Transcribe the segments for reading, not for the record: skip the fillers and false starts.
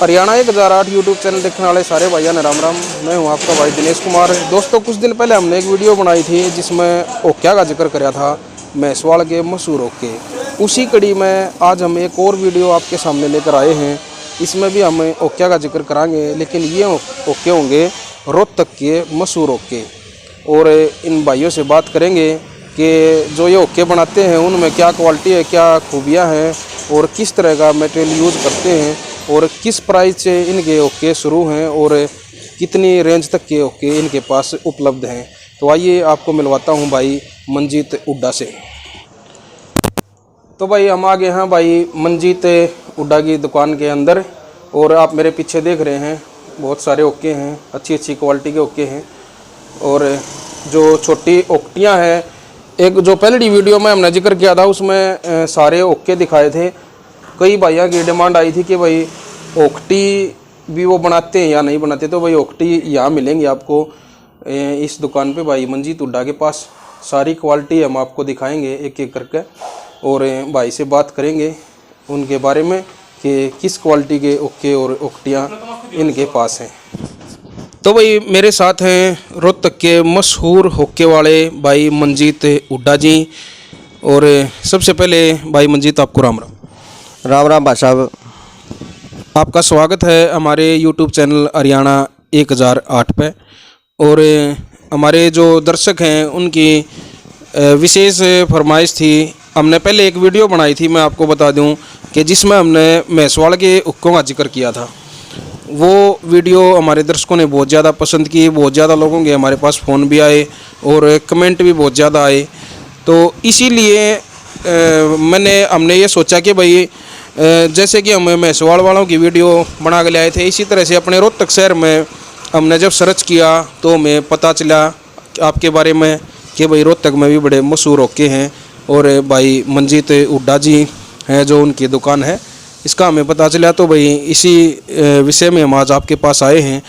Haryana 1008 YouTube channel देखने वाले सारे भाइयों ने राम राम। मैं हूं आपका भाई दिनेश कुमार। दोस्तों, कुछ दिन पहले हमने एक वीडियो बनाई थी जिसमें ओक्या का जिक्र कराया था, मैसवाड़ के मशहूर ओके। उसी कड़ी में आज हम एक और वीडियो आपके सामने लेकर आए हैं। इसमें भी हम ओक्या का जिक्र कराएंगे, लेकिन ये ओके होंगे रोहतक के मशहूर ओके। और इन भाइयों से बात करेंगे कि जो ये ओके बनाते हैं उनमें क्या क्वालिटी है, क्या खूबियाँ हैं और किस तरह का मटेरियल यूज़ करते हैं और किस प्राइस से इनके ओके शुरू हैं और कितनी रेंज तक के ओके इनके पास उपलब्ध हैं। तो आइए आपको मिलवाता हूं भाई मंजीत हुड्डा से। तो भाई हम आ गए हैं भाई मंजीत हुड्डा की दुकान के अंदर और आप मेरे पीछे देख रहे हैं बहुत सारे ओके हैं, अच्छी अच्छी क्वालिटी के ओके हैं। और जो छोटी ओकटियाँ हैं, एक जो पहली वीडियो में हमने जिक्र किया था उसमें सारे ओके दिखाए थे। कई भाइयों की डिमांड आई थी कि भाई ओकटी भी वो बनाते हैं या नहीं बनाते, तो भाई ओकटी यहाँ मिलेंगी आपको इस दुकान पे भाई मंजीत हुड्डा के पास। सारी क्वालिटी हम आपको दिखाएंगे एक एक करके और भाई से बात करेंगे उनके बारे में कि किस क्वालिटी के ओके और ओकटियाँ इनके पास हैं। तो भाई मेरे साथ हैं रोहतक के मशहूर होके वाले भाई मंजीत हुड्डा जी। और सबसे पहले भाई मंजीत आपको राम राम। राम राम भाई साहब, आपका स्वागत है हमारे यूट्यूब चैनल हरियाणा 1008 पे। और हमारे जो दर्शक हैं उनकी विशेष फरमाइश थी, हमने पहले एक वीडियो बनाई थी, मैं आपको बता दूं कि जिसमें हमने मैसवाड़ के हुक्कों का जिक्र किया था। वो वीडियो हमारे दर्शकों ने बहुत ज़्यादा पसंद की, बहुत ज़्यादा लोगों के हमारे पास फ़ोन भी आए और कमेंट भी बहुत ज़्यादा आए। तो इसीलिए हमने ये सोचा कि भाई जैसे कि हम मैसवाड़ वालों की वीडियो बना के ले आए थे, इसी तरह से अपने रोहतक शहर में हमने जब सर्च किया तो हमें पता चला आपके बारे में कि भाई रोहतक में भी बड़े मशहूर ओके हैं और भाई मंजीत हुड्डा जी हैं जो उनकी दुकान है, इसका हमें पता चला। तो भाई इसी विषय में हम आज आपके पास आए हैं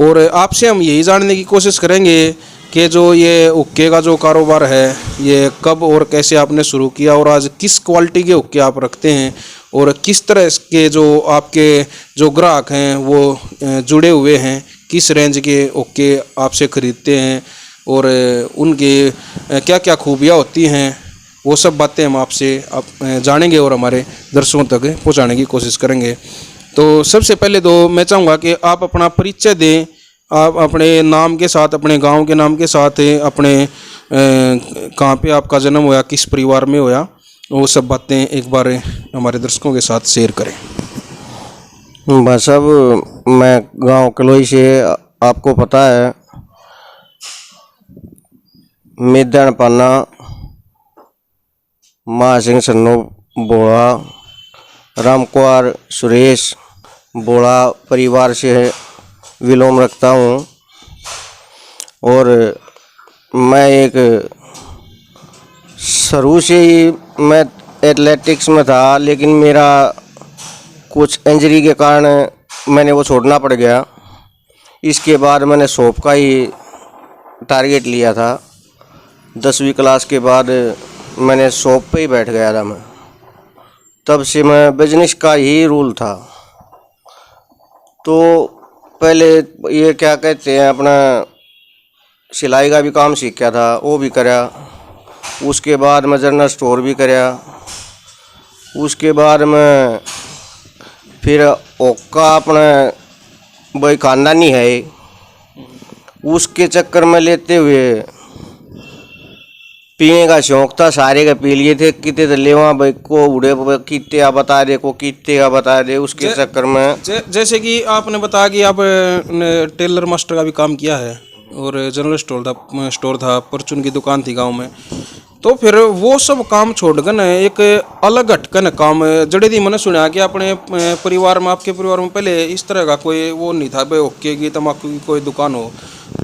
और आपसे हम यही जानने की कोशिश करेंगे कि जो ये हुक्के का जो कारोबार है ये कब और कैसे आपने शुरू किया और आज किस क्वालिटी के हुक्के आप रखते हैं और किस तरह के जो आपके जो ग्राहक हैं वो जुड़े हुए हैं, किस रेंज के हुक्के आपसे ख़रीदते हैं और उनके क्या क्या खूबियाँ होती हैं, वो सब बातें हम आपसे जानेंगे और हमारे दर्शकों तक पहुंचाने की कोशिश करेंगे। तो सबसे पहले तो मैं चाहूँगा कि आप अपना परिचय दें, आप अपने नाम के साथ, अपने गांव के नाम के साथ, अपने कहाँ पे आपका जन्म होया, किस परिवार में होया, वो सब बातें एक बार हमारे दर्शकों के साथ शेयर करें। भाई साहब मैं गांव कलोई से, आपको पता है मैदान पाना महासिंह सन्नो बोड़ा, रामकुमार सुरेश बोड़ा परिवार से विलोम रखता हूँ। और मैं एक शुरू से ही मैं एथलेटिक्स में था, लेकिन मेरा कुछ इंजरी के कारण मैंने वो छोड़ना पड़ गया। इसके बाद मैंने शॉप का ही टारगेट लिया था। 10वीं क्लास के बाद मैंने शॉप पे ही बैठ गया था। मैं तब से मैं बिजनेस का ही रूल था। तो पहले ये क्या कहते हैं, अपना सिलाई का भी काम सीखा था, वो भी करा। उसके बाद मैं जनरल स्टोर भी करा। उसके बाद मैं फिर ओका अपना भाई खानदानी है, उसके चक्कर में लेते हुए पीने का शौक था, सारे का पी लिए थे। कितने तो लेवा भाई को उड़े कितने का बता दे, को कितने का बता दे, उसके चक्कर में जैसे कि आपने बताया कि आप टेलर मास्टर का भी काम किया है और जनरल स्टोर था, परचून की दुकान थी गांव में। तो फिर वो सब काम छोड़कर न एक अलग हटकन काम जड़े दी मैंने सुना कि अपने परिवार में, आपके परिवार में पहले इस तरह का कोई वो नहीं था भाई ओके की तम्बाकू की कोई दुकान हो।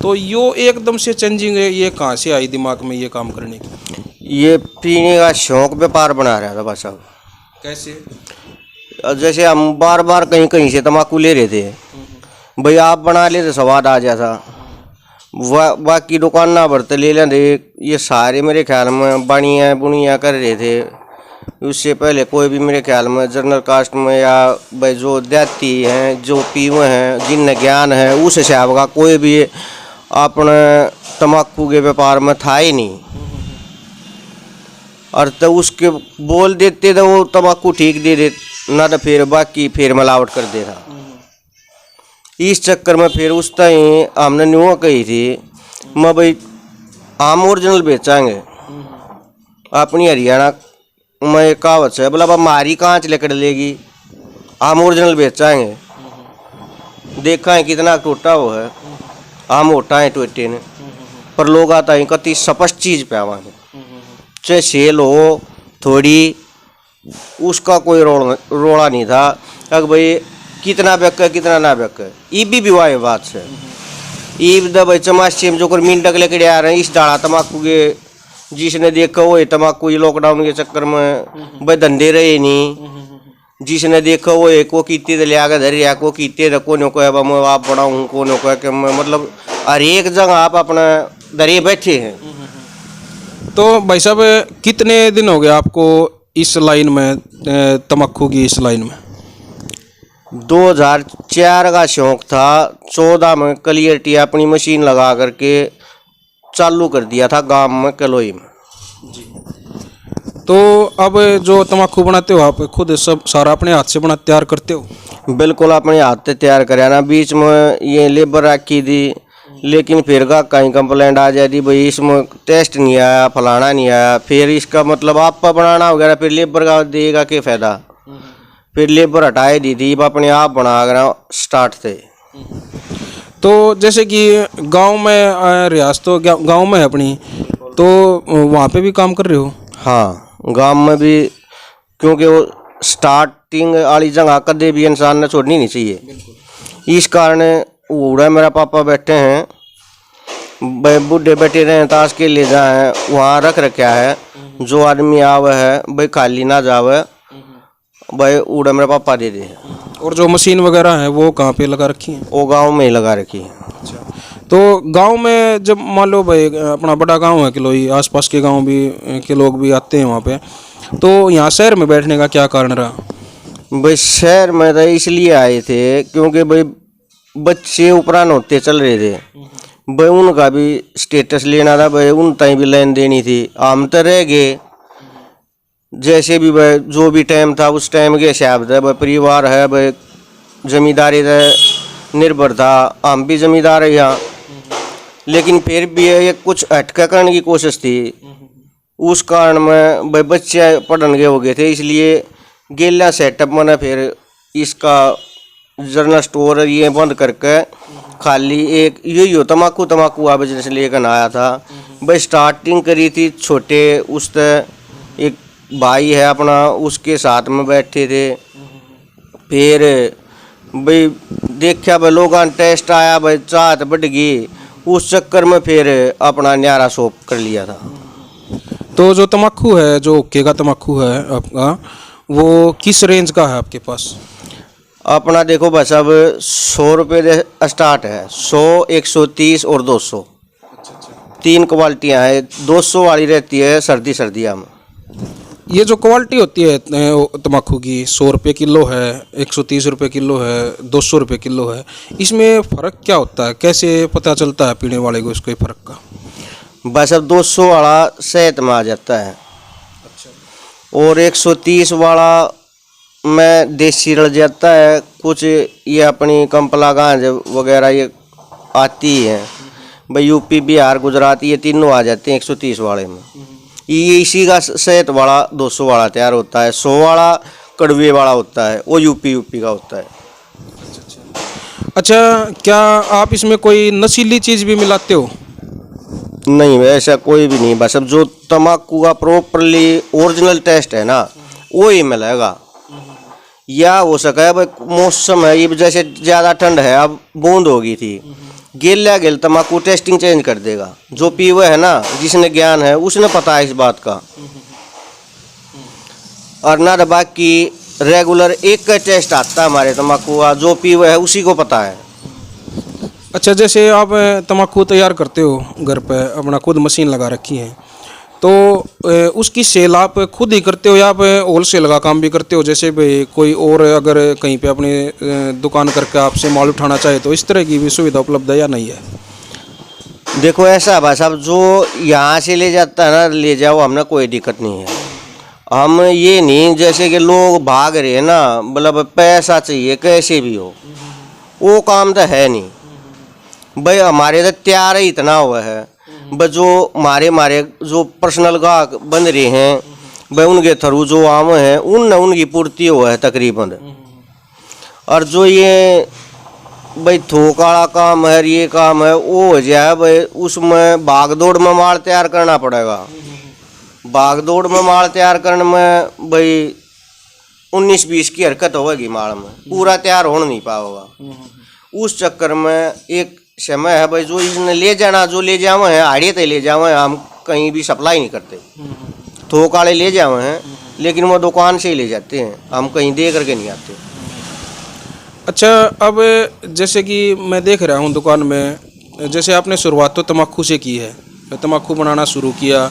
तो यो एकदम से चेंजिंग है, ये कहाँ से आई दिमाग में ये काम करने की? ये पीने का शौक व्यापार बना रहा था भाई साहब। कैसे? जैसे हम बार बार कहीं कहीं से तम्बाकू ले रहे थे, भाई आप बना ले तो स्वाद आ जाता। बाकी दुकान ना भरते ले लेते। ये सारे मेरे ख्याल में बनिया बुनिया कर रहे थे। उससे पहले कोई भी मेरे ख्याल में जनरल कास्ट में या भाई जो देहाती हैं जो पीवे हैं जिनने ज्ञान है उस हिसाब का कोई भी अपने तम्बाकू के व्यापार में था ही नहीं। और तो उसके बोल देते तो वो तम्बाकू ठीक दे दे ना, तो फिर बाकी फिर मिलावट कर दे रहा। इस चक्कर में फिर उस टाइम हमने न्यू कही थी मैं भाई आम ओरिजिनल बेचांगे अपनी हरियाणा में एक कहावत है, बोला अब हमारी कांच लेकर लेगी, आम ओरिजिनल बेचांगे। देखा है कितना टूटा वो है, आम मोटा है टूटे ने, पर लोग आता है कति स्पष्ट चीज पे आवाज चाहे सेल हो थोड़ी, उसका कोई रोड़ा नहीं था अगर भाई कितना बेक कितना ना बेक। ये भी विवाह बात है ईब द भाई चमाशे में जो कर मिनटक लेके आ रहे हैं इस डाला तम्बाकू के, जिसने देखा वो तम्बाकू ये लॉकडाउन के चक्कर में भाई धंधे रहे नहीं, जिसने देखा वो एक को कीते ले आकर धर या को कीते कोने को है मैं आप बढ़ाऊँ कोने को है कि मैं मतलब हर एक जगह आप अपना दरिए बैठे हैं। तो भाई साहब कितने दिन हो गए आपको इस लाइन में, तम्बाकू की इस लाइन में? 2004 का शौक था, 14 में क्लियरिटी अपनी मशीन लगा करके चालू कर दिया था गांव में कलोई में। तो अब जो तम्बाकू बनाते हो आप खुद सब सारा अपने हाथ से बना तैयार करते हो? बिल्कुल अपने हाथ से तैयार कराना ना, बीच में ये लेबर रखी थी लेकिन फिर का कहीं कंप्लेंट आ जाती भाई इसमें टेस्ट नहीं आया फलाना नहीं आया, फिर इसका मतलब आप बनाना वगैरह फिर लेबर का देगा क्या फ़ायदा, फिर लेबर हटाए दी थी अपने आप बना कर स्टार्ट थे। तो जैसे कि गांव में रियासत तो गांव में है अपनी, तो वहाँ पे भी काम कर रहे हो? हाँ गांव में भी, क्योंकि वो स्टार्टिंग वाली जगह कदे भी इंसान ने छोड़नी नहीं चाहिए। इस कारण उड़ा मेरा पापा बैठे हैं भाई बूढ़े बैठे रहे ताश के ले जाए वहाँ रख रखा है, जो आदमी आवे है भाई खाली ना जावे भाई उड़ा मेरा पापा दे दे। और जो मशीन वगैरह है वो कहाँ पे लगा रखी है? वो गांव में ही लगा रखी है। अच्छा, तो गांव में जब मान लो भाई अपना बड़ा गांव है किलोई, आसपास के गांव भी के लोग भी आते हैं वहाँ पे, तो यहाँ शहर में बैठने का क्या कारण रहा? भाई शहर में तो इसलिए आए थे क्योंकि भाई बच्चे उपरान होते चल रहे थे भाई, उनका भी स्टेटस लेना था भाई, उन तय भी लेन देनी थी। हम तो रह गए जैसे भी भाई जो भी टाइम था उस टाइम के हिसाब से भाई, परिवार है भाई जमींदारी से निर्भर था, हम भी जमींदार है यहाँ, लेकिन फिर भी ये कुछ हटका करने की कोशिश थी। उस कारण में भाई बच्चे पढ़न गए हो गए थे, इसलिए गेला सेटअप में फिर इसका जनरल स्टोर ये बंद करके खाली एक यही हो तम्बाकू आ बिजनेस लेकर आया था भाई। स्टार्टिंग करी थी छोटे, उस एक भाई है अपना उसके साथ में बैठे थे, फिर भाई देखा भाई लोगों टेस्ट आया भाई चाहत बढ़ गई, उस चक्कर में फिर अपना न्यारा शॉप कर लिया था। तो जो तम्बाकू है, जो हुक्के का तम्बाकू है आपका, वो किस रेंज का है आपके पास? अपना देखो बस अब 100 रुपये से स्टार्ट है, 100, 130 और 200, 3 क्वालिटियाँ हैं। 200 वाली रहती है सर्दियाँ में। ये जो क्वालिटी होती है तम्बाकू की, 100 रुपये किलो है, 130 रुपये किलो है, 200 रुपये किलो है, इसमें फ़र्क क्या होता है? कैसे पता चलता है पीने वाले को इसके फ़र्क का? बस अब 200 वाला सेहत में आ जाता है। अच्छा। और 130 वाला में देसी रल जाता है कुछ, ये अपनी कंपला गांज वगैरह ये आती है भाई, यूपी बिहार गुजरात ये तीनों आ जाते हैं 130 वाले में। ये इसी का सेहत वाला 200 वाला तैयार होता है। 100 वाला कड़वे वाला होता है, वो यूपी का होता है। अच्छा, क्या आप इसमें कोई नशीली चीज़ भी मिलाते हो? नहीं ऐसा कोई भी नहीं, बस अब जो तम्बाकू का प्रॉपरली ओरिजिनल टेस्ट है ना वो ही मिलेगा। या हो सका है भाई मौसम है, ये जैसे ज़्यादा ठंड है अब बूंद होगी थी, गेल तम्बाकू टेस्टिंग चेंज कर देगा। जो पीवे है ना, जिसने ज्ञान है उसने पता है इस बात का, और ना तो बाकी रेगुलर एक का टेस्ट आता है हमारे तम्बाकू का, जो पीवे है उसी को पता है। अच्छा, जैसे आप तम्बाकू तैयार करते हो घर पे, अपना खुद मशीन लगा रखी है, तो उसकी सेल आप खुद ही करते हो या आप होल सेल का काम भी करते हो? जैसे भाई कोई और अगर कहीं पे अपनी दुकान करके आपसे माल उठाना चाहे तो इस तरह की भी सुविधा उपलब्ध है या नहीं है? देखो ऐसा है भाई साहब, जो यहाँ से ले जाता है ना, ले जाओ, हमने कोई दिक्कत नहीं है। हम ये नहीं जैसे कि लोग भाग रहे हैं ना, मतलब पैसा चाहिए कैसे भी हो, वो काम तो है नहीं भाई। हमारे तो तैयार ही इतना हुआ है भाई, जो हमारे हमारे जो पर्सनल गाहक बन रहे हैं भाई, उनके थ्रू जो आम है उनकी पूर्ति हुआ है तकरीबन। और जो ये भाई थोक वाला काम है, ये काम है, वो हो जाए भाई, उसमें भाग दौड़ में माल तैयार करना पड़ेगा। भाग दौड़ में माल तैयार करने में भाई 19-20 की हरकत होगी, माल में पूरा तैयार हो नहीं पाएगा। उस चक्कर में एक समय है भाई, जो इसने ले जाना, जो ले जावे हैं आड़े तय ले जावे हैं, हम कहीं भी सप्लाई नहीं करते। थोक वाले ले जावे हैं लेकिन वो दुकान से ही ले जाते हैं, हम कहीं दे करके नहीं आते। अच्छा, अब जैसे कि मैं देख रहा हूँ दुकान में, जैसे आपने शुरुआत तो तम्बाकू से की है, तम्बाकू बनाना शुरू किया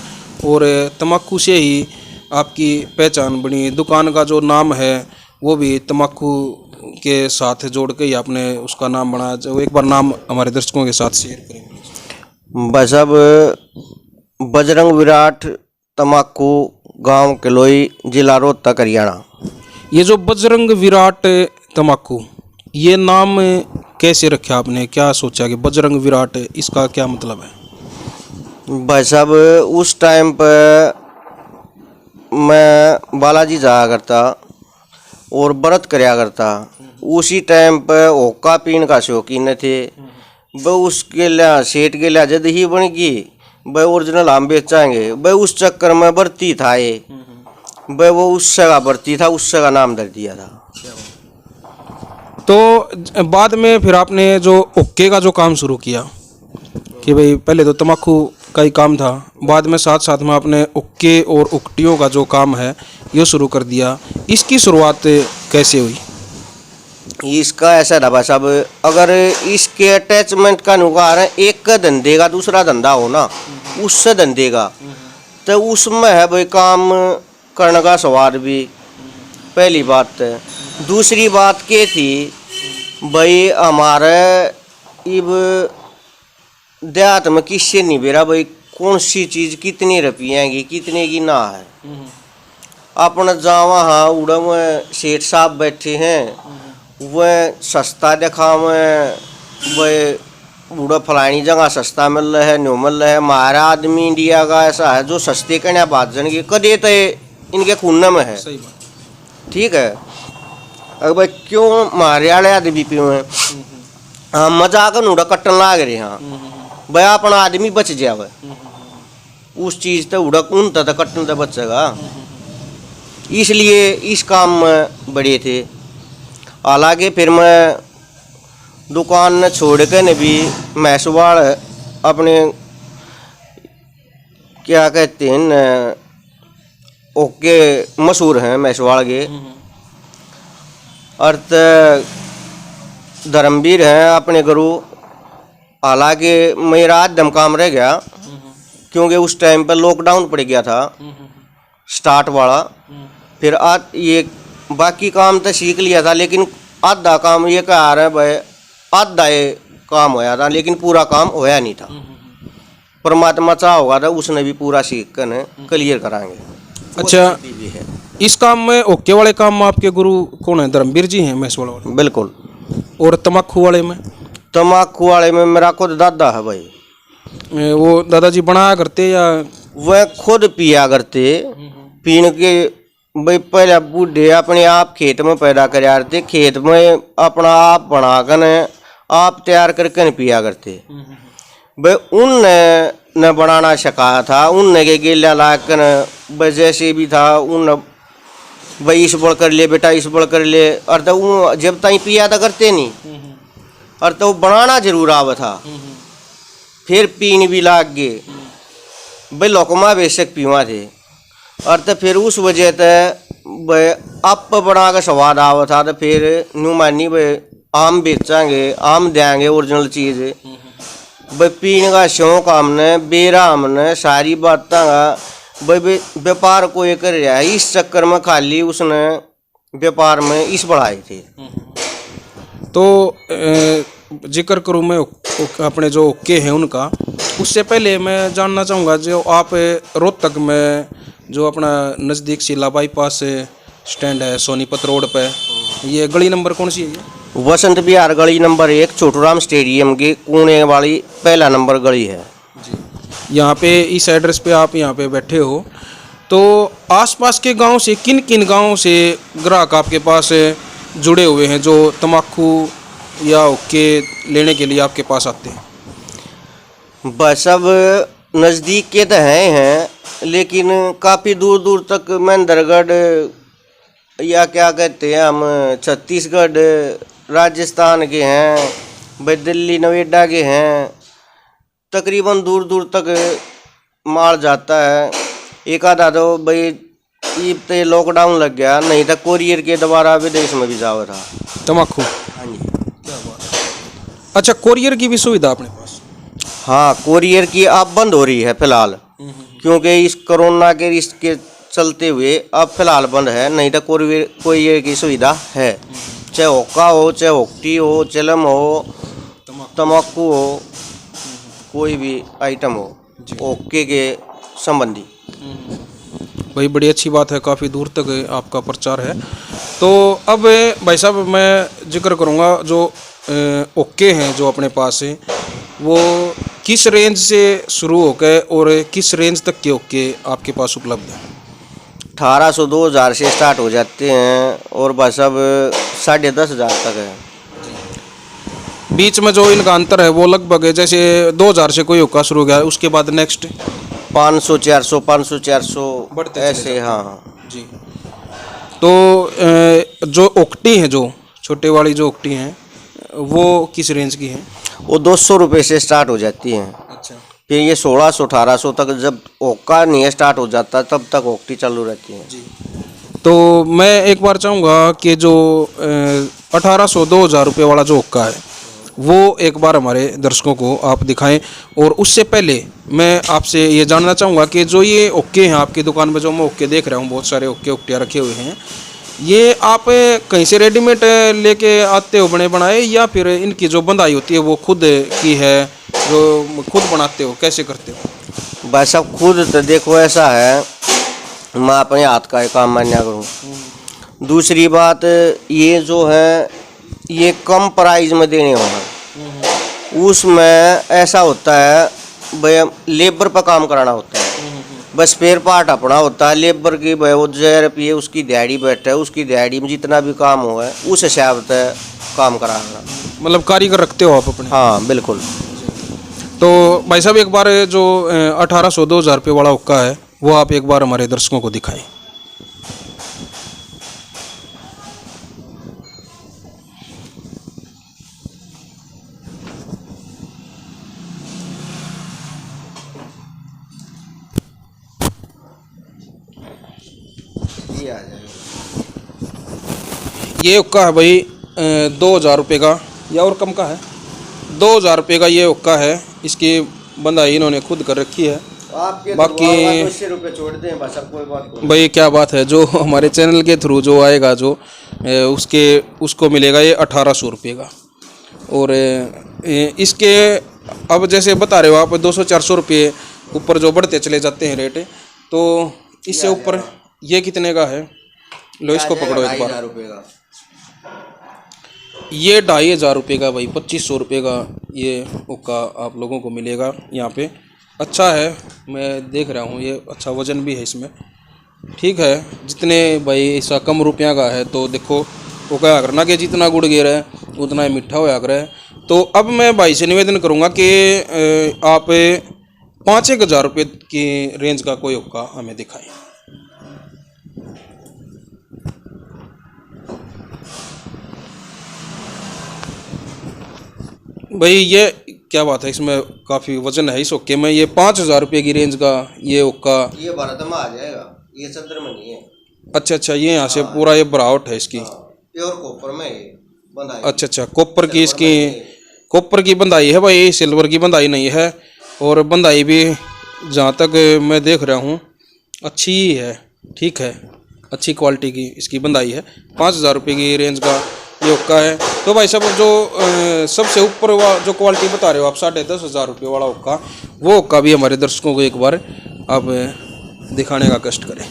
और तम्बाकू से ही आपकी पहचान बनी। दुकान का जो नाम है वो भी तम्बाकू के साथ जोड़ के ही आपने उसका नाम बनाया। जो एक बार नाम हमारे दर्शकों के साथ शेयर करें। बस अब बजरंग विराट तम्बाकू, गांव किलोई, जिला रोहतक, हरियाणा। ये जो बजरंग विराट तम्बाकू, ये नाम कैसे रखा आपने? क्या सोचा कि बजरंग विराट, इसका क्या मतलब है? भाई साहब, उस टाइम पर मैं बालाजी जाया करता और व्रत कराया करता। उसी टाइम पर होक्का पीने का शौकीन थे भाई, उसके लिए सेठ के लिए जद ही बन गई भाई, ओरिजिनल हम बेचाएंगे भाई। उस चक्कर में भर्ती था ये भाई, वो उससे का भर्ती था, उससे का नाम धर दिया था। तो बाद में फिर आपने जो हुक्के का जो काम शुरू किया कि भाई पहले तो तम्बाकू का ही काम था, बाद में साथ साथ में आपने हुक्के और उकटियों का जो काम है ये शुरू कर दिया। इसकी शुरुआत कैसे हुई? इसका ऐसा था भाई साहब, अगर इसके अटैचमेंट का नुकसान है, एक का धंधे का दूसरा धंधा हो ना, उससे धंधे का तो उसमें है भाई काम करने का स्वाद भी, पहली बात है। दूसरी बात क्या थी भाई, हमारे इब देहात में किससे नहीं बेरा भाई, कौन सी चीज़ कितनी रुपये कितने की ना है। अपना जावा हाँ उड़ा में सेठ साहब बैठे हैं, वह सस्ता दिखावें वह उड़ा फलानी जगह सस्ता मिल रहा है, न्यू मिल रहा है। हमारा आदमी इंडिया का ऐसा है जो सस्ते करने बात जनगी कदे तो इनके खून में है। सही बात। ठीक है, अगर भाई क्यों मारे वाले आदमी पियो हैं, हाँ मजाक नूड़ा कट्टन लाग रहे हाँ भाई, अपना आदमी बच जावे उस चीज़ तो उड़ा कौन था कट्टन तो बचेगा। इसलिए इस काम में बड़े थे। हालांकि फिर मैं दुकान न छोड़ के न भी मैसवाड़ अपने क्या कहते हैं न, ओके मशहूर हैं मैसवाड़ के, अर्थ धर्मवीर हैं अपने गुरु। हालांकि मेरा आज दम काम रह गया क्योंकि उस टाइम पर लॉकडाउन पड़ गया था स्टार्ट वाला। फिर आज ये बाकी काम तो सीख लिया था, लेकिन आधा काम ये कह रहा है भाई, आधा ये काम होया था लेकिन पूरा काम होया नहीं था। परमात्मा चाह होगा तो उसने भी पूरा सीख कर क्लियर कराएंगे। अच्छा, इस काम में ओके वाले काम में आपके गुरु कौन है? धर्मवीर जी हैं मैसवाड़ वाले? बिल्कुल। और तम्बाकू वाले में? तम्बाकू वाले में मेरा खुद दादा है भाई। वो दादाजी बनाया करते या वह खुद पिया करते? पीने के भाई पहले बूढ़े अपने आप खेत में पैदा कर थे, खेत में अपना आप बना कर आप तैयार करके पिया करते भाई। उनने न बनाना सिखाया था, उनने के गेला ला कर भाई जैसे भी था उन भाई इस बड़ कर ले बेटा, इस बड़ कर ले। और तो वो जब तक पिया था करते नहीं, और तो बनाना जरूर आवा था। फिर पीन भी लाग गए भाई, लोकमा बेशक पीवा थे। और तो फिर उस वजह से भाई आप बना का स्वाद आवा था। तो फिर न्यू मानी भाई आम बेचांगे, आम देंगे ओरिजिनल चीज़ भाई। पीने का शौक हमने बेरा, हमने सारी बातें भाई व्यापार को ये कर रहा है, इस चक्कर में खाली उसने व्यापार में इस बढ़ाए थे। तो जिक्र करूँ मैं अपने जो ओके हैं उनका, उससे पहले मैं जानना चाहूँगा जो आप रोहतक में जो अपना नज़दीक शिला बाईपास स्टैंड है सोनीपत रोड पे, ये गली नंबर कौन सी है ये? वसंत विहार गली नंबर 1 छोटूराम स्टेडियम के कोने वाली पहला नंबर गली है जी। यहाँ पे इस एड्रेस पे आप यहाँ पे बैठे हो, तो आसपास के गांव से किन किन गांवों से ग्राहक आपके पास जुड़े हुए हैं जो तम्बाकू या हुक्के लेने के लिए आपके पास आते हैं? बस अब नज़दीक के तो हैं लेकिन काफ़ी दूर दूर तक महेंद्रगढ़ या क्या कहते हैं हम छत्तीसगढ़ राजस्थान के हैं, भाई दिल्ली नोएडा के हैं, तकरीबन दूर दूर तक माल जाता है। एक आधा तो भाई ईब तो लॉकडाउन लग गया, नहीं तो कोरियर के द्वारा विदेश में भी जावा था तम्बाकू? हाँ जी। क्या बात है। अच्छा, कोरियर की भी सुविधा अपने पास? हाँ, कोरियर की अब बंद हो रही है फिलहाल, क्योंकि इस कोरोना के रिस्क के चलते हुए अब फिलहाल बंद है, नहीं तो कोरियर की सुविधा है। चाहे हुक्का हो, चाहे हुक्टी हो, चिलम हो, तम्बाकू हो, कोई भी आइटम हो ओके के संबंधी। भाई बड़ी अच्छी बात है, काफ़ी दूर तक आपका प्रचार है। तो अब भाई साहब मैं जिक्र करूँगा जो ओके हैं जो अपने पास है, वो किस रेंज से शुरू होकर और किस रेंज तक के ओके आपके पास उपलब्ध है? 1800 2000 से स्टार्ट हो जाते हैं और बस अब 10,500 तक है। बीच में जो इनका अंतर है वो लगभग जैसे 2000 से कोई हुक्का शुरू हो गया, उसके बाद नेक्स्ट 500 400 500 400 बढ़ते ऐसे। हाँ जी। तो जो ओक्टी हैं, जो छोटे वाली जो ओक्टी हैं, वो किस रेंज की हैं? वो 200 रुपये से स्टार्ट हो जाती हैं। अच्छा। फिर ये 1600 1800 तक, जब ओक्का नहीं स्टार्ट हो जाता तब तक ओक्टी चालू रहती है जी। तो मैं एक बार चाहूँगा कि जो 1800 2000 रुपये वाला जो हुक्का है वो एक बार हमारे दर्शकों को आप दिखाएं। और उससे पहले मैं आपसे ये जानना चाहूँगा कि जो ये ओक्के हैं आपकी दुकान में, जो मैं ओक्के देख रहा हूँ, बहुत सारे ओक्के ओक्टियाँ रखे हुए हैं, ये आप कहीं से रेडीमेड लेके आते हो बने बनाए, या फिर इनकी जो बंधाई होती है वो खुद की है, जो खुद बनाते हो, कैसे करते हो? भाई साहब खुद तो देखो ऐसा है, मैं अपने हाथ का काम मान्या करूँ। दूसरी बात ये जो है ये कम प्राइस में देने होगा, उसमें ऐसा होता है भाई लेबर पर काम कराना होता है, बस स्पेयर पार्ट अपना होता है। लेबर की भाई वो ₹1000 उसकी दिहाड़ी बैठा है, उसकी दिहाड़ी में जितना भी काम हुआ है उस हिसाब से काम कराना। मतलब कारीगर रखते हो आप अपने? हाँ बिल्कुल। तो भाई साहब एक बार जो 1800 2000 रुपये वाला हुक्का है वो आप एक बार हमारे दर्शकों को दिखाएं। ये आ जाएगा। ये हुक्का है भाई 2000 रुपये का, या और कम का है? 2000 रुपये का ये हुक्का है। इसकी बंधाई इन्होंने खुद कर रखी है। बाकी 200 रुपये छोड़ दें बस, अब कोई बात नहीं। भाई क्या बात है, जो हमारे चैनल के थ्रू जो आएगा जो उसको मिलेगा ये 1800 रुपये का। और इसके अब जैसे बता रहे हो आप 200 400 रुपये ऊपर जो बढ़ते चले जाते हैं रेट, तो इससे ऊपर ये कितने का है? लो इसको पकड़ो एक बार। ये 2500 रुपये का भाई, 2500 रुपये का ये हुक्का आप लोगों को मिलेगा यहाँ पे। अच्छा है, मैं देख रहा हूँ, ये अच्छा वज़न भी है इसमें, ठीक है। जितने भाई ऐसा कम रुपया का है तो देखो वो क्या करना कि जितना गुड़ गिर है उतना ही मीठा होया करे। तो अब मैं भाई से निवेदन करूँगा कि आप 5-1 हज़ार रुपये की रेंज का कोई हुक्का हमें दिखाएं। भाई ये क्या बात है, इसमें काफ़ी वजन है इस हुक्के में। ये 5000 रुपये की रेंज का ये हुक्का, ये भारत में आ जाएगा, ये सदर में नहीं है। अच्छा, ये यहाँ से पूरा ये बनावट है इसकी। प्योर कॉपर में ये बंधाई। अच्छा, कॉपर की इसकी, कॉपर की बंधाई है भाई, सिल्वर की बंधाई नहीं है। और बंधाई भी जहाँ तक मैं देख रहा हूँ अच्छी ही है, ठीक है, अच्छी क्वालिटी की इसकी बंधाई है। 5,000 रुपये की रेंज का ये हुक्का है। तो भाई साहब जो सबसे ऊपर जो क्वालिटी बता रहे हो आप 10,500 रुपये वाला हुक्का, वो हुक्का भी हमारे दर्शकों को एक बार आप दिखाने का कष्ट करें।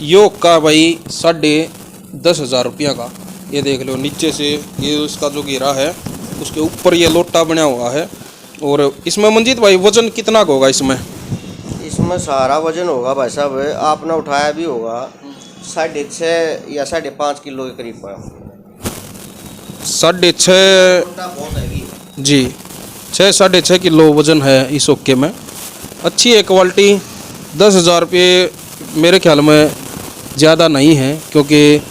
ये हुक्का भाई 10,500 रुपया का। ये देख लो नीचे से ये उसका जो घेरा है उसके ऊपर ये लोटा बना हुआ है। और इसमें मंजीत भाई वजन कितना का होगा इसमें? इसमें सारा वजन होगा भाई साहब, आपने उठाया भी होगा 6.5 या 5.5 किलो के करीब पड़ा। 6.5 बहुत हैवी है जी, 6-6.5 किलो वजन है इस हुक्के में। अच्छी है क्वालिटी। 10,000 रुपये मेरे ख्याल में ज़्यादा नहीं है, क्योंकि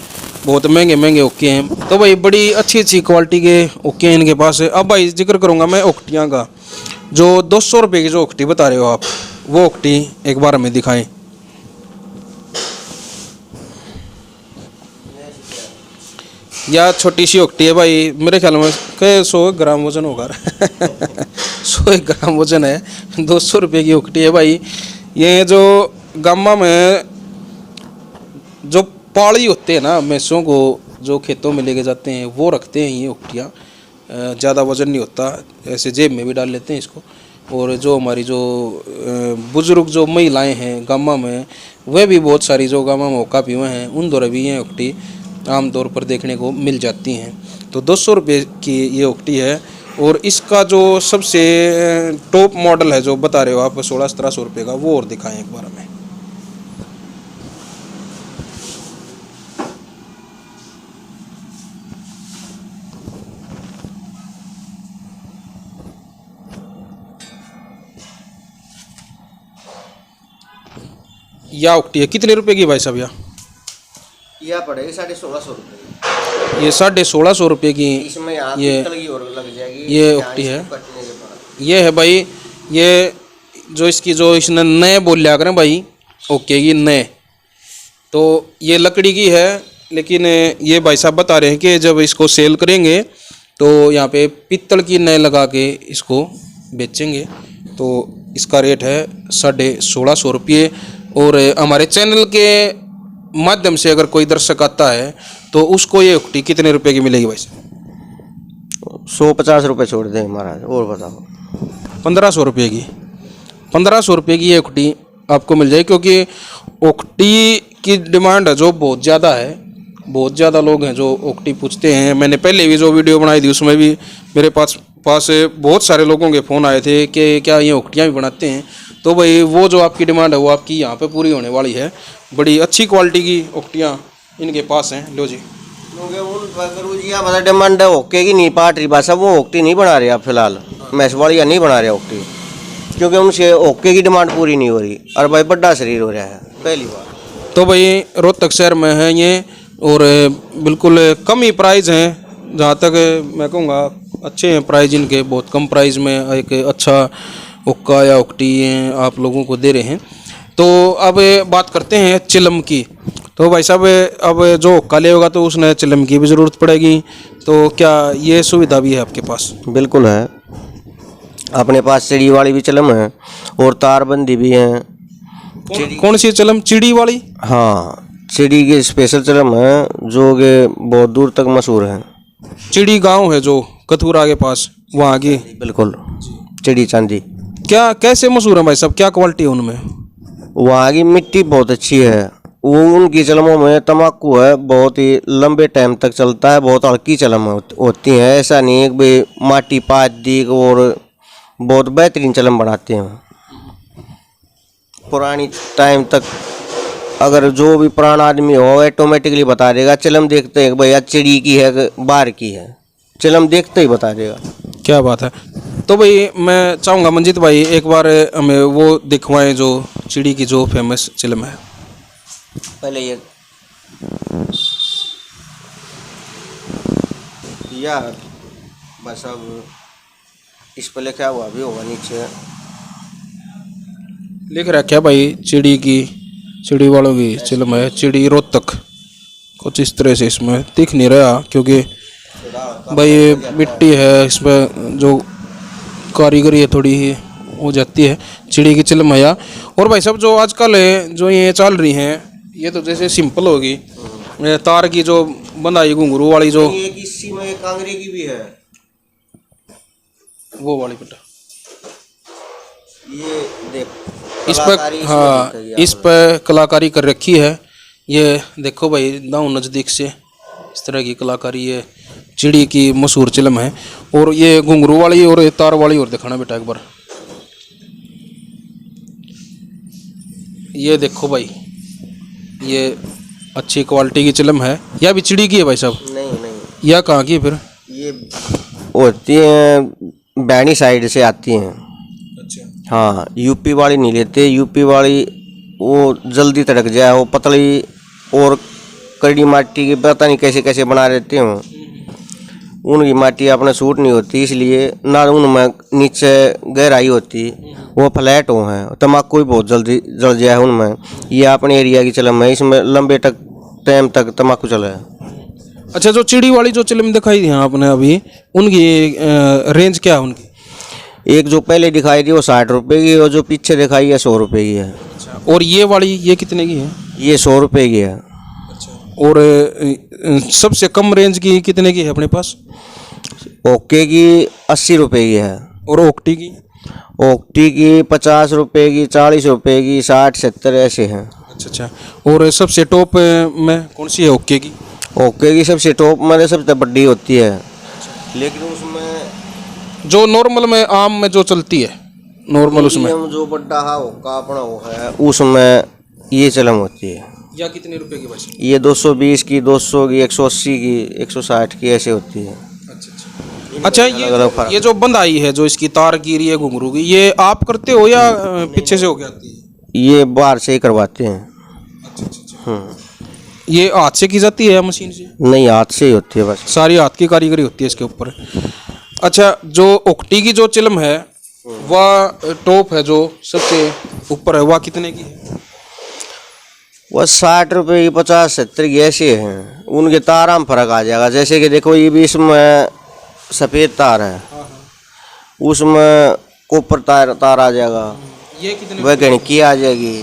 बहुत महंगे महंगे हुक्के हैं। तो भाई बड़ी अच्छी अच्छी क्वालिटी के हुक्के हैं इनके पास है। अब भाई जिक्र करूँगा मैं ओकटियाँ का। जो 200 रुपये की जो ओकटी बता रहे हो आप, वो ओकटी एक बार हमें दिखाएं। या छोटी सी ओकटी है भाई, मेरे ख्याल में 100 ग्राम वजन होगा 100 ग्राम वजन है। 200 रुपये की ओकटी है भाई। ये जो गामा में जो पाड़ी होते हैं ना भैंसों को, जो खेतों में लेके जाते हैं, वो रखते हैं ये ओकटियाँ। ज़्यादा वजन नहीं होता, ऐसे जेब में भी डाल लेते हैं इसको। और जो हमारी जो बुज़ुर्ग जो महिलाएं हैं गामा में, वह भी बहुत सारी जो गामा में हुक्का पीए हैं, उन द्वारा भी ये ओकटी आमतौर पर देखने को मिल जाती हैं। तो 200 रुपये की ये ओकटी है। और इसका जो सबसे टॉप मॉडल है जो बता रहे हो आप 1600-1700 रुपये का, वो और दिखाएं एक बार हमें। या उकटी है कितने रुपए की भाई साहब? यह पड़ेगी 1650 रुपये। ये 1650 रुपये की इसमें ये और लग जाएगी। ये उकटी है। ये है भाई, ये जो इसकी जो इसने नए बोल लिया करें भाई, ओके ये नए, तो ये लकड़ी की है। लेकिन ये भाई साहब बता रहे हैं कि जब इसको सेल करेंगे तो यहाँ पे पीतल की नए लगा के इसको बेचेंगे। तो इसका रेट है 1650 रुपये। और हमारे चैनल के माध्यम से अगर कोई दर्शक आता है तो उसको ये उकटी कितने रुपए की मिलेगी भाई साहब? 150 रुपये छोड़ दें महाराज, और बताओ। 1500 रुपये की। 1500 रुपये की ये उकटी आपको मिल जाएगी, क्योंकि उकटी की डिमांड है जो बहुत ज़्यादा है। बहुत ज़्यादा लोग हैं जो उकटी पूछते हैं। मैंने पहले भी जो वीडियो बनाई थी उसमें भी मेरे पास बहुत सारे लोगों के फ़ोन आए थे कि क्या ये उकटियाँ भी बनाते हैं। तो भाई वो जो आपकी डिमांड है वो आपकी यहाँ पे पूरी होने वाली है। बड़ी अच्छी क्वालिटी की उकटियाँ इनके पास हैं। लो जी, डिमांड ओके की नहीं पाट रही भाषा, वो ओकटी नहीं बना रहे आप फिलहाल, मैसवाड़ी या नहीं बना रहे ओकटी, क्योंकि उनसे ओके की डिमांड पूरी नहीं हो रही। और भाई बड़ा शरीर हो रहा है पहली बार। तो भाई रोहतक शहर में है ये, और बिल्कुल कम ही प्राइस हैं। जहाँ तक मैं कहूँगा अच्छे हैं प्राइस इनके, बहुत कम प्राइस में एक अच्छा हुक्का या उकटी आप लोगों को दे रहे हैं। तो अब बात करते हैं चिलम की। तो भाई साहब अब जो हुक्का ले होगा तो उसने चिलम की भी ज़रूरत पड़ेगी, तो क्या ये सुविधा भी है आपके पास? बिल्कुल है, अपने पास चिड़ी वाली भी चिलम है और तारबंदी भी है। कौन सी चिलम? चिड़ी वाली? हाँ, चिड़ी की स्पेशल चिलम है जो कि बहुत दूर तक मशहूर है। चिड़ी गांव है जो कथूरा के पास, वहाँ की? बिल्कुल, चिड़ी चांदी। क्या कैसे मशहूर है भाई साहब, क्या क्वालिटी है उनमें? वहाँ की मिट्टी बहुत अच्छी है। वो उनकी चलमों में तम्बाकू है, बहुत ही लंबे टाइम तक चलता है, बहुत हल्की चलम होती हैं। ऐसा नहीं है कि भाई माटी पात दी, और बहुत बेहतरीन चलम बनाते हैं। पुरानी टाइम तक अगर जो भी पुराना आदमी हो ऑटोमेटिकली बता देगा, चलम देखते हैं कि भैया चिड़ी की है कि बाहर की है, चलम देखते ही बता देगा। क्या बात है। तो भाई मैं चाहूँगा मंजीत भाई एक बार हमें वो दिखवाएं जो चिड़ी की जो फेमस चिलम है। पहले ये यार बस, अब इस पर लिखा हुआ भी होगा नीचे, लिख रखा है भाई चिड़ी की, चिड़ी वालों की चिलम है, चिड़ी रोहतक। कुछ इस तरह से इसमें दिख नहीं रहा, क्योंकि भाई ये मिट्टी है, इसमें जो कारीगरी है थोड़ी ही हो जाती है। चिड़ी की चिलमया। और भाई साहब जो आजकल है जो ये चल रही हैं, ये तो जैसे सिंपल होगी, ये तार की जो बंधाई घुंघरू वाली जो एक इसी में एक कांगरे की भी है, वो वाली बेटा, ये देख इस पर, हाँ इस पर कलाकारी कर रखी है। ये देखो भाई दाऊ नज़दीक से इस तरह की कलाकारी है, चिड़ी की मशहूर चिलम है। और ये घुंघरू वाली और तार वाली और दिखाना बेटा एक बार, ये देखो भाई, ये अच्छी क्वालिटी की चिलम है। यह भी चिड़ी की है भाई साहब? नहीं नहीं, यह कहाँ की है फिर? ये होती हैं बैनी साइड से आती हैं। अच्छा, हाँ, यूपी वाली नहीं लेते, यूपी वाली वो जल्दी तड़क जाए, वो पतली और कड़ी माटी की पता नहीं कैसे कैसे बना देते हो, उनकी माटी अपने सूट नहीं होती, इसलिए ना उनमें नीचे गहराई होती, वो फ्लैट हो हैं, तम्बाकू भी बहुत जल्दी जल जाए उनमें। ये अपने एरिया की चिलम है, इसमें लंबे तक टाइम तक तम्बाकू चला है। अच्छा, जो चिड़ी वाली जो चिलम दिखाई दी आपने अभी, उनकी रेंज क्या है उनकी? एक जो पहले दिखाई थी वो 60 रुपये की, और जो पीछे दिखाई है 100 रुपये की है। अच्छा, और ये वाली ये कितने की है? ये 100 रुपये की है। अच्छा, और सबसे कम रेंज की कितने की है अपने पास? ओके की 80 रुपये की है, और ओक्टी की? ओक्टी की 50 रुपये की, 40 रुपये की, 60-70 ऐसे हैं। अच्छा अच्छा, और सबसे टॉप में कौन सी है ओके की? ओके की सबसे टॉप में सबसे बड़ी होती है, लेकिन उसमें जो नॉर्मल में आम में जो चलती है नॉर्मल, उसमें मीडियम जो बड़ा है का अपना वो है, उसमें ये चलम होती है। या कितने रुपए की बस? ये 220 की, 200 की, 180 की, 160 की ऐसे होती है। अच्छा अच्छा, अच्छा ये जो बंधाई है जो इसकी तार की रही है घुंघरू की, ये आप करते हो या पीछे से हो के आती है? ये बाहर से ही करवाते हैं। अच्छा अच्छा अच्छा, ये हाथ से की जाती है या मशीन से? नहीं, हाथ से ही होती है बस, सारी हाथ की कारीगरी होती है इसके ऊपर। अच्छा, जो ओक्टी की जो चिलम है वह टॉप है जो सबसे ऊपर है, वह कितने की है? वो 60 रुपये की, 50-70 की ऐसे हैं। उनके तार में फर्क आ जाएगा, जैसे कि देखो ये भी इसमें सफ़ेद तार है, उसमें कॉपर तार आ जाएगा, ये कितने? वह गणकी आ जाएगी,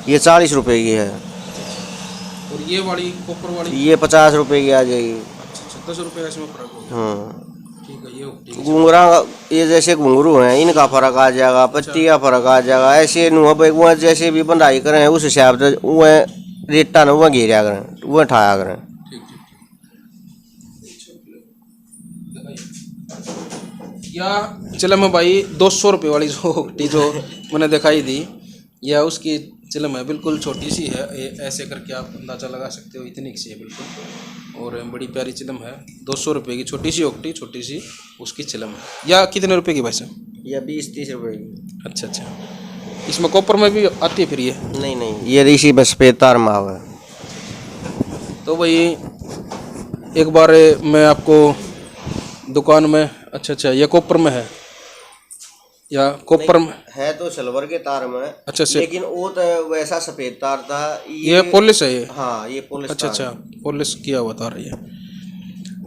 ये 40 रुपये की है। और ये वाली कॉपर वाली? ये 50 रुपये की आ जाएगी। अच्छा, 10 रुपये का इसमें फर्क होगा। हाँ, ठीक है, ये ओक्टी की। घुंघरा ये जैसे घुंघरू हैं, इनका फर्क आ जाएगा, पत्ती का फर्क आ जाएगा, ऐसे वह जैसे भी बंधाई करें उस हिसाब से वह रेटा न वह घेरा करें, वह ठाया करें। ठीक ठीक। या चिलम है भाई 200 रुपये वाली जो ओक्टी जो मैंने दिखाई दी, या उसकी चिलम है, बिल्कुल छोटी सी है, ऐसे करके आप अंदाज़ा लगा सकते हो, इतनी सी है बिल्कुल, और बड़ी प्यारी चिलम है। 200 रुपये की छोटी सी ओक्टी, छोटी सी उसकी चिलम है। या कितने रुपए की भाई साहब? या 20-30 रुपये की। अच्छा अच्छा, इसमें कॉपर में भी आती है फिर ये? नहीं नहीं, ये इसी बस पेतार माव है। तो भाई एक बार मैं आपको दुकान में, अच्छा अच्छा, ये कॉपर में है या कॉपर में है तो सिल्वर के तार में। अच्छा से, लेकिन वो तो वैसा सफ़ेद तार था, ये पॉलिश है ये? हाँ, ये पॉलिश। अच्छा अच्छा, पॉलिश किया हुआ तार है।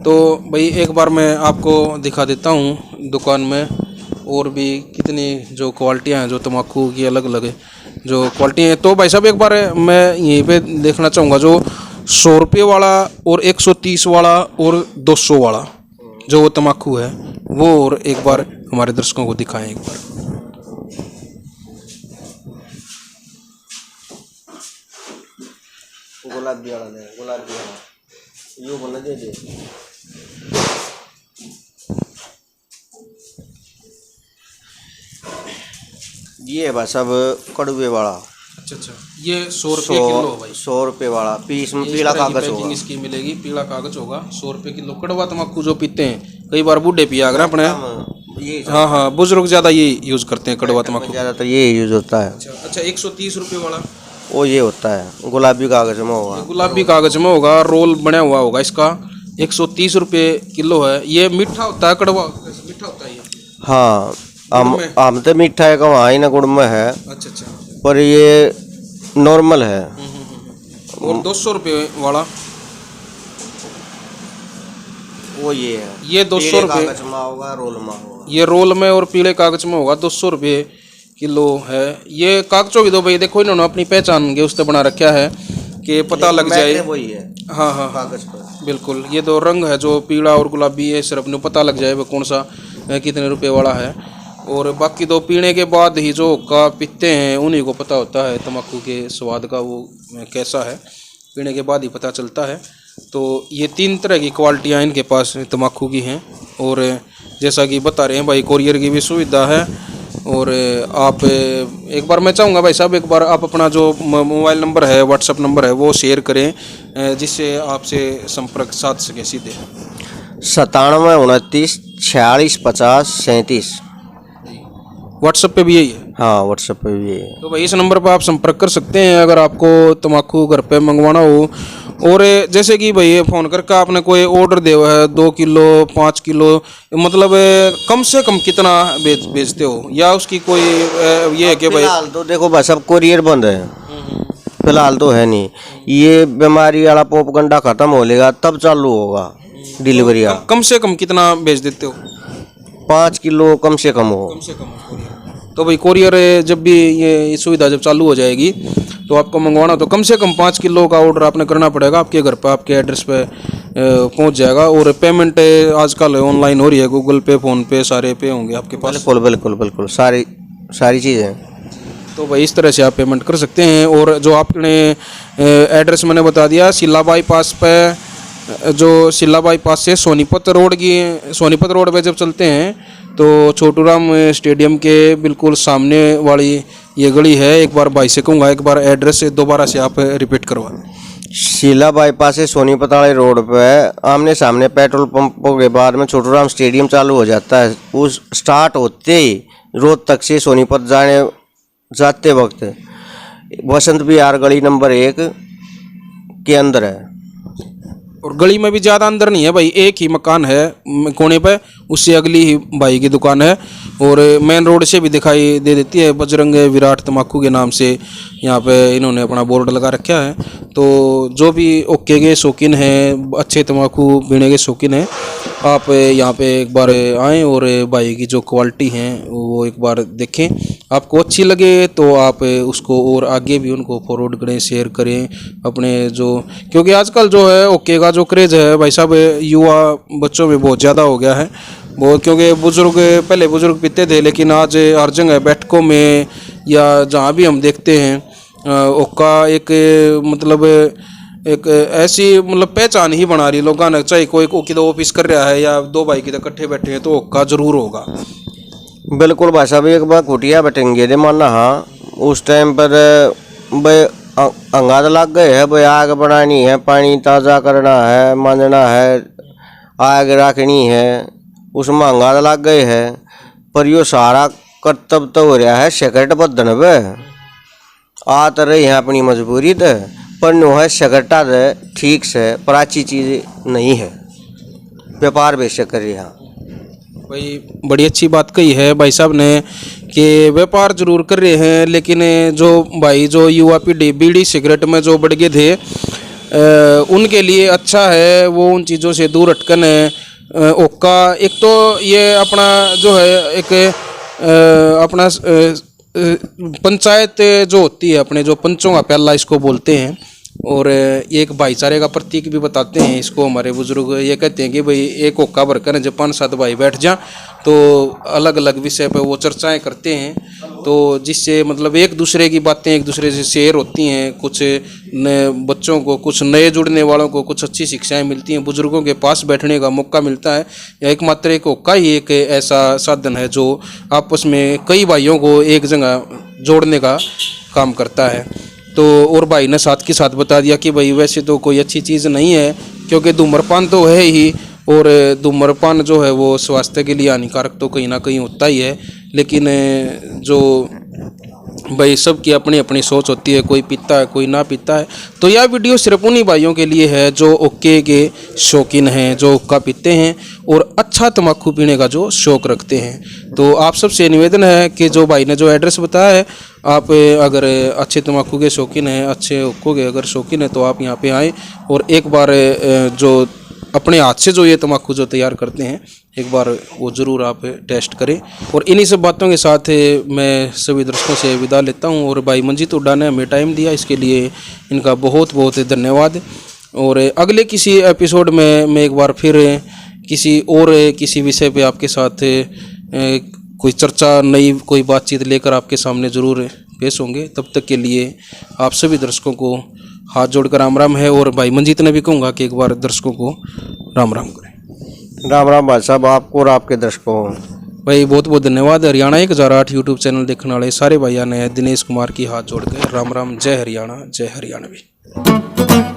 तो भाई एक बार मैं आपको दिखा देता हूँ दुकान में, और भी कितनी जो क्वालिटियाँ हैं जो तम्बाकू की अलग अलग जो क्वालिटी हैं। तो भाई साहब एक बार मैं यहीं पे देखना चाहूँगा जो 100 रुपये वाला और 130 वाला और 200 वाला जो वो तम्बाकू है, वो और एक बार हमारे दर्शकों को दिखाएं एक बार। गुलाबी वाला दे, गुलाबी वाला यो बना दे दे। ये बस अब कड़वे वाला। अच्छा अच्छा, ये 100 रुपये किलो भाई? 100 रुपये वाला पीस में पीला कागज होगा, इसकी मिलेगी, पीला कागज होगा, 100 रुपये किलो। कड़वा तम्बाकू जो पीते हैं, कई बार बूढ़े पिया कर अपने, हाँ हाँ, बुजुर्ग ज़्यादा ये यूज़ करते हैं कड़वा तम्बाकू, ज़्यादातर ये यूज होता है। अच्छा अच्छा, 130 रुपये वाला वो ये होता है, गुलाबी कागज में होगा, गुलाबी कागज में होगा, रोल बना हुआ होगा इसका, 130 रुपये किलो है। ये मीठा होता है, कड़वा मीठा होता है ये? हाँ, आम तो मीठा है, वहाँ ही ना गुड़ में है। अच्छा अच्छा, पर ये नॉर्मल है। और 200 रुपये वाला? वो ये है, ये 200 पीले रुपये, कागज में होगा, रोल में होगा। ये रोल में और पीले कागज में होगा, 200 रुपये किलो है। ये कागजों की दो भाई देखो, इन्होंने अपनी पहचान के उससे बना रखा है कि पता लग जाए। वही है हाँ हाँ कागज पर। बिल्कुल, ये दो रंग है जो पीला और गुलाबी है, सिर्फ ने पता लग जाए वो कौन सा कितने रुपए वाला है। और बाकी दो पीने के बाद ही जो हुक्का पीते हैं उन्हीं को पता होता है तम्बाकू के स्वाद का वो कैसा है, पीने के बाद ही पता चलता है। तो ये 3 तरह की क्वालिटियाँ इनके पास तम्बाकू की हैं। और जैसा कि बता रहे हैं भाई, कोरियर की भी सुविधा है। और आप एक बार मैं चाहूँगा भाई साहब, एक बार आप अपना जो मोबाइल नंबर है, व्हाट्सअप नंबर है, वो शेयर करें जिससे आपसे संपर्क साध सके सीधे। 97 29 46 50 37। व्हाट्सएप पे भी यही है। हाँ, व्हाट्सएप पे भी है। तो भाई इस नंबर पर आप संपर्क कर सकते हैं अगर आपको तम्बाकू घर पे मंगवाना हो। और जैसे कि भाई फ़ोन करके आपने कोई ऑर्डर दिया है 2 किलो 5 किलो, मतलब कम से कम कितना बेचते हो, या उसकी कोई ये है कि भाई? फिलहाल तो देखो भाई सब कोरियर बंद है, फिलहाल तो है नहीं। ये बीमारी वाला पोपगंडा खत्म हो लेगा तब चालू होगा डिलीवरी। कम से कम कितना बेच देते हो? 5 किलो कम से कम हो। कम से कम कोरियर। तो भाई कोरियर जब भी ये सुविधा जब चालू हो जाएगी तो आपको मंगवाना तो कम से कम 5 किलो का ऑर्डर आपने करना पड़ेगा, आपके घर पर आपके एड्रेस पे पहुंच जाएगा। और पेमेंट आजकल ऑनलाइन हो रही है, गूगल पे, फ़ोन पे, सारे पे होंगे आपके पास। बिल्कुल बिल्कुल बिल्कुल, सारी चीज़ें। तो भाई इस तरह से आप पेमेंट कर सकते हैं। और जो आपने एड्रेस मैंने बता दिया, शिला बाईपास पे, जो शिला बाईपास से सोनीपत रोड पे जब चलते हैं तो छोटूराम स्टेडियम के बिल्कुल सामने वाली ये गली है। एक बार भाई से कहूँगा, एक बार एड्रेस दोबारा से आप रिपीट करवा दें। शीला बाईपास से सोनीपत वाले रोड पे आमने सामने पेट्रोल पंपों के बाद में छोटूराम स्टेडियम चालू हो जाता है। उस स्टार्ट होते ही रोड तक से सोनीपत जाते वक्त बसंत विहार गली नंबर 1 के अंदर है। और गली में भी ज़्यादा अंदर नहीं है भाई, एक ही मकान है कोने पे, उससे अगली ही भाई की दुकान है। और मेन रोड से भी दिखाई दे देती है, बजरंग विराट तम्बाकू के नाम से यहाँ पे इन्होंने अपना बोर्ड लगा रखा है। तो जो भी ओके के शौकीन हैं, अच्छे तम्बाकू पीने के शौकीन हैं, आप यहाँ पे एक बार आएँ और भाई की जो क्वालिटी हैं वो एक बार देखें। आपको अच्छी लगे तो आप उसको और आगे भी उनको फॉरवर्ड करें, शेयर करें अपने जो, क्योंकि आजकल जो है ओके का जो क्रेज़ है भाई साहब युवा बच्चों में बहुत ज़्यादा हो गया है वो। क्योंकि पहले बुजुर्ग पीते थे, लेकिन आज हर जगह बैठकों में या जहाँ भी हम देखते हैं ओका एक मतलब एक ऐसी मतलब पहचान ही बना रही लोगों ने। चाहे कोई ओकी तो ऑफिस कर रहा है या 2 भाई की तो इकट्ठे बैठे हैं तो ओका जरूर होगा। बिल्कुल भाई साहब, एक बार कुटिया बैठेंगे दे माना। हाँ, उस टाइम पर भाई अंगाज लग गए है भाई, आग बनानी है, पानी ताज़ा करना है, मांजना है, आग रखनी है, उसमें अंगाज लग गए है। पर यो सारा कर्तव्य तो हो रहा है सिगरेट बदन पे आ तो रही है अपनी मजबूरी तो, पर नो है सिगरेटा ठीक से पर अच्छी चीज़ नहीं है, व्यापार बेशक कर रही है। भाई बड़ी अच्छी बात कही है भाई साहब ने कि व्यापार जरूर कर रहे हैं, लेकिन जो युवा पीढ़ी बीड़ी सिगरेट में जो बढ़ गए थे उनके लिए अच्छा है वो उन चीज़ों से दूर हटकन ओका। एक तो ये अपना जो है एक अपना पंचायत जो होती है, अपने जो पंचों का पहला इसको बोलते हैं, और ये एक भाईचारे का प्रतीक भी बताते हैं इसको। हमारे बुजुर्ग ये कहते हैं कि भाई एक होक्का भरकर जब 5-7 भाई बैठ जाएं तो अलग अलग विषय पे वो चर्चाएं करते हैं, तो जिससे मतलब एक दूसरे की बातें एक दूसरे से शेयर होती हैं। कुछ नए बच्चों को, कुछ नए जुड़ने वालों को कुछ अच्छी शिक्षाएं मिलती हैं, बुजुर्गों के पास बैठने का मौका मिलता है। या एकमात्र एक होक्का ही एक ऐसा साधन है जो आपस में कई भाइयों को एक जगह जोड़ने का काम करता है। तो और भाई ने साथ के साथ बता दिया कि भाई वैसे तो कोई अच्छी चीज़ नहीं है, क्योंकि धूम्रपान तो है ही, और धूम्रपान जो है वो स्वास्थ्य के लिए हानिकारक तो कहीं ना कहीं होता ही है। लेकिन जो भाई सबकी अपनी अपनी सोच होती है, कोई पीता है कोई ना पीता है। तो यह वीडियो सिर्फ उन्हीं भाइयों के लिए है जो ओके के शौकीन हैं, जो हुक्का पीते हैं और अच्छा तम्बाकू पीने का जो शौक़ रखते हैं। तो आप सबसे निवेदन है कि जो भाई ने जो एड्रेस बताया है, आप अगर अच्छे तम्बाकू के शौकीन हैं, अच्छे हुक्कों के अगर शौकीन हैं, तो आप यहाँ पे आएँ और एक बार जो अपने हाथ से जो ये तम्बाकू जो तैयार करते हैं, एक बार वो ज़रूर आप टेस्ट करें। और इन्हीं सब बातों के साथ मैं सभी दर्शकों से विदा लेता हूँ। और भाई मंजीत हुड्डा ने हमें टाइम दिया, इसके लिए इनका बहुत बहुत धन्यवाद। और अगले किसी एपिसोड में मैं एक बार फिर किसी विषय पे आपके साथ कोई चर्चा, नई कोई बातचीत लेकर आपके सामने ज़रूर पेश होंगे। तब तक के लिए आप सभी दर्शकों को हाथ जोड़कर राम राम है। और भाई मंजीत ने भी कहूँगा कि एक बार दर्शकों को राम राम करें। राम राम भाई साहब, आपको और आपके दर्शकों को। भाई बहुत बहुत धन्यवाद। हरियाणा 1008 यूट्यूब चैनल देखने वाले सारे भाइयों ने दिनेश कुमार की हाथ जोड़ के राम राम। जय हरियाणा, जय हरियाणवी।